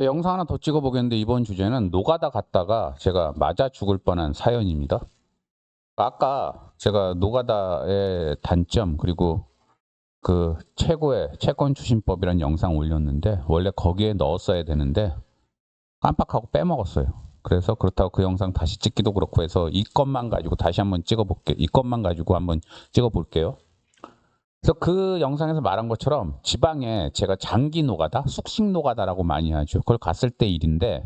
영상 하나 더 찍어보겠는데 이번 주제는 노가다 갔다가 제가 맞아 죽을 뻔한 사연입니다. 아까 제가 노가다의 단점 그리고 그 최고의 채권 추심법이라는 영상 올렸는데 원래 거기에 넣었어야 되는데 깜빡하고 빼먹었어요. 그래서 그렇다고 그 영상 다시 찍기도 그렇고 해서 이 것만 가지고 다시 한번 찍어볼게요. 이 것만 가지고 한번 찍어볼게요. 그래서 그 영상에서 말한 것처럼 지방에 제가 장기 노가다, 숙식 노가다라고 많이 하죠. 그걸 갔을 때 일인데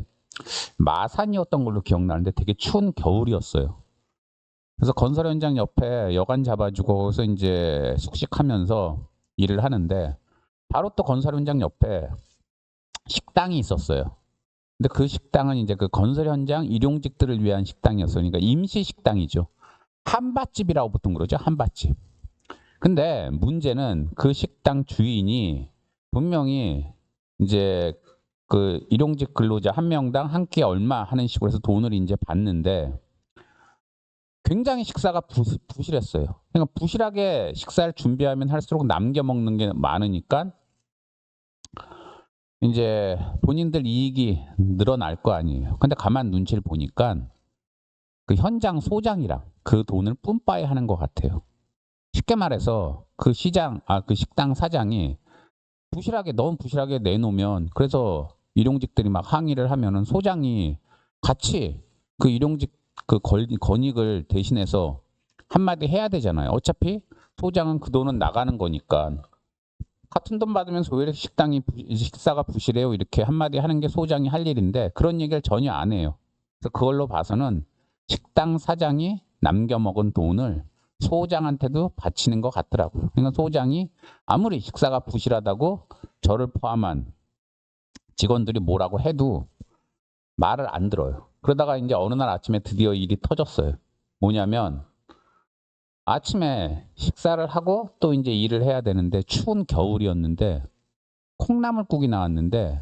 마산이었던 걸로 기억나는데 되게 추운 겨울이었어요. 그래서 건설 현장 옆에 여관 잡아주고 거기서 이제 숙식하면서 일을 하는데 바로 또 건설 현장 옆에 식당이 있었어요. 근데 그 식당은 이제 그 건설 현장 일용직들을 위한 식당이었어요. 그러니까 임시 식당이죠. 한밭집이라고 보통 그러죠. 한밭집. 근데 문제는 그 식당 주인이 분명히 이제 그 일용직 근로자 한 명당 한 끼 얼마 하는 식으로 해서 돈을 이제 받는데 굉장히 식사가 부실했어요. 그러니까 부실하게 식사를 준비하면 할수록 남겨 먹는 게 많으니까 이제 본인들 이익이 늘어날 거 아니에요. 근데 가만 눈치를 보니까 그 현장 소장이랑 그 돈을 뿜빠이 하는 것 같아요. 쉽게 말해서 그 그 식당 사장이 너무 부실하게 내놓으면 그래서 일용직들이 막 항의를 하면은 소장이 같이 그 일용직 그 권익을 대신해서 한마디 해야 되잖아요. 어차피 소장은 그 돈은 나가는 거니까 같은 돈 받으면서 왜 이렇게 식사가 부실해요? 이렇게 한마디 하는 게 소장이 할 일인데 그런 얘기를 전혀 안 해요. 그래서 그걸로 봐서는 식당 사장이 남겨먹은 돈을 소장한테도 바치는 것 같더라고요. 그러니까 소장이 아무리 식사가 부실하다고 저를 포함한 직원들이 뭐라고 해도 말을 안 들어요. 그러다가 이제 어느 날 아침에 드디어 일이 터졌어요. 뭐냐면 아침에 식사를 하고 또 이제 일을 해야 되는데 추운 겨울이었는데 콩나물국이 나왔는데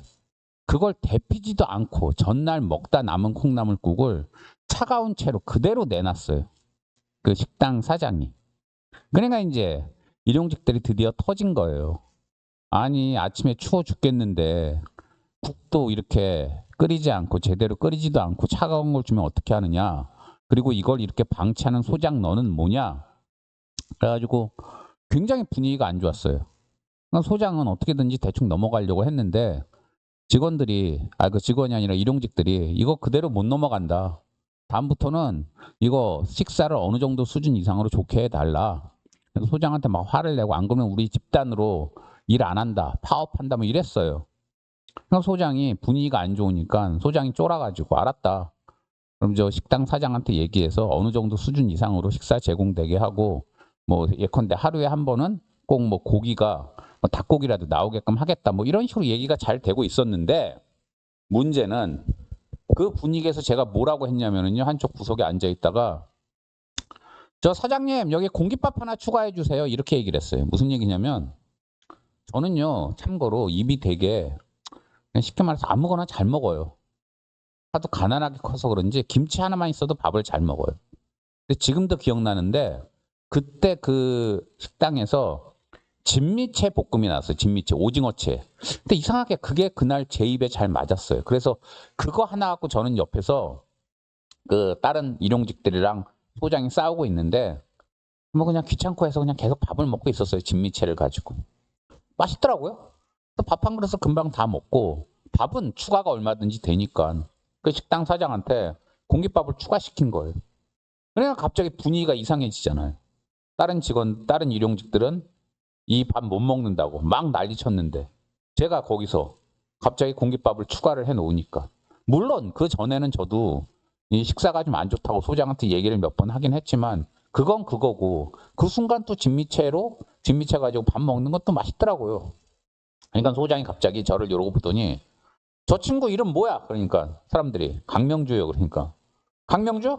그걸 데피지도 않고 전날 먹다 남은 콩나물국을 차가운 채로 그대로 내놨어요. 그 식당 사장이. 그러니까 이제 일용직들이 드디어 터진 거예요. 아니 아침에 추워 죽겠는데 국도 이렇게 끓이지 않고 제대로 끓이지도 않고 차가운 걸 주면 어떻게 하느냐. 그리고 이걸 이렇게 방치하는 소장 너는 뭐냐. 그래가지고 굉장히 분위기가 안 좋았어요. 그러니까 소장은 어떻게든지 대충 넘어가려고 했는데 직원들이 그 직원이 아니라 일용직들이 이거 그대로 못 넘어간다. 다음부터는 이거 식사를 어느 정도 수준 이상으로 좋게 해달라. 그래서 소장한테 막 화를 내고 안 그러면 우리 집단으로 일 안 한다. 파업한다. 뭐 이랬어요. 그러니까 소장이 분위기가 안 좋으니까 소장이 쫄아가지고 알았다. 그럼 저 식당 사장한테 얘기해서 어느 정도 수준 이상으로 식사 제공되게 하고 뭐 예컨대 하루에 한 번은 꼭 뭐 고기가 뭐 닭고기라도 나오게끔 하겠다. 뭐 이런 식으로 얘기가 잘 되고 있었는데 문제는 그 분위기에서 제가 뭐라고 했냐면요. 한쪽 구석에 앉아 있다가 저 사장님 여기 공깃밥 하나 추가해 주세요. 이렇게 얘기를 했어요. 무슨 얘기냐면 저는요 참고로 입이 되게 그냥 쉽게 말해서 아무거나 잘 먹어요. 하도 가난하게 커서 그런지 김치 하나만 있어도 밥을 잘 먹어요. 근데 지금도 기억나는데 그때 그 식당에서 진미채 볶음이 나왔어요. 진미채, 오징어채. 근데 이상하게 그게 그날 제 입에 잘 맞았어요. 그래서 그거 하나 갖고 저는 옆에서 그 다른 일용직들이랑 소장이 싸우고 있는데 뭐 그냥 귀찮고 해서 그냥 계속 밥을 먹고 있었어요. 진미채를 가지고. 맛있더라고요. 밥 한 그릇을 금방 다 먹고 밥은 추가가 얼마든지 되니까 그 식당 사장한테 공깃밥을 추가시킨 거예요. 그러니까 갑자기 분위기가 이상해지잖아요. 다른 일용직들은 이 밥 못 먹는다고 막 난리 쳤는데 제가 거기서 갑자기 공깃밥을 추가를 해 놓으니까 물론 그 전에는 저도 이 식사가 좀 안 좋다고 소장한테 얘기를 몇 번 하긴 했지만 그건 그거고 그 순간 또 진미채 가지고 밥 먹는 것도 맛있더라고요. 그러니까 소장이 갑자기 저를 이러고 보더니 저 친구 이름 뭐야? 그러니까 사람들이 강명주요. 그러니까 강명주?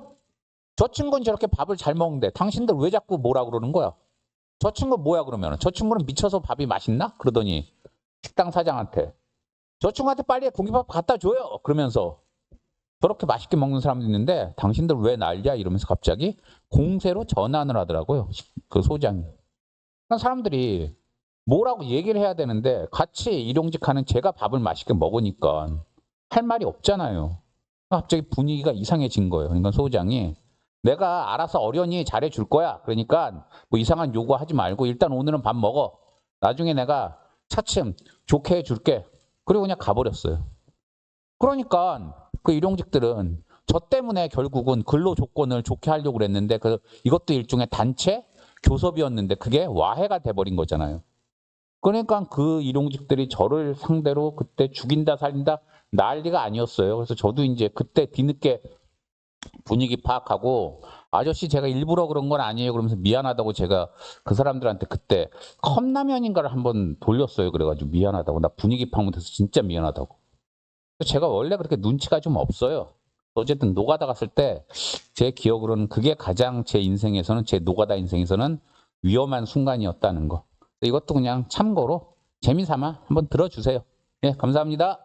저 친구는 저렇게 밥을 잘 먹는데 당신들 왜 자꾸 뭐라 그러는 거야? 저 친구 뭐야 그러면 저 친구는 미쳐서 밥이 맛있나? 그러더니 식당 사장한테 저 친구한테 빨리 공깃밥 갖다 줘요. 그러면서 저렇게 맛있게 먹는 사람도 있는데 당신들 왜 난리야? 이러면서 갑자기 공세로 전환을 하더라고요. 그 소장이. 그러니까 사람들이 뭐라고 얘기를 해야 되는데 같이 일용직하는 제가 밥을 맛있게 먹으니까 할 말이 없잖아요. 갑자기 분위기가 이상해진 거예요. 그러니까 소장이 내가 알아서 어련히 잘해줄 거야. 그러니까 뭐 이상한 요구하지 말고 일단 오늘은 밥 먹어. 나중에 내가 차츰 좋게 해줄게. 그리고 그냥 가버렸어요. 그러니까 그 일용직들은 저 때문에 결국은 근로 조건을 좋게 하려고 그랬는데 이것도 일종의 단체 교섭이었는데 그게 와해가 돼버린 거잖아요. 그러니까 그 일용직들이 저를 상대로 그때 죽인다 살린다 난리가 아니었어요. 그래서 저도 이제 그때 뒤늦게 분위기 파악하고 아저씨 제가 일부러 그런 건 아니에요. 그러면서 미안하다고 제가 그 사람들한테 그때 컵라면인가를 한번 돌렸어요. 그래가지고 미안하다고 나 분위기 파악 못해서 진짜 미안하다고. 제가 원래 그렇게 눈치가 좀 없어요. 어쨌든 노가다 갔을 때 제 기억으로는 그게 가장 제 인생에서는 제 노가다 인생에서는 위험한 순간이었다는 거. 이것도 그냥 참고로 재미삼아 한번 들어주세요. 예, 감사합니다.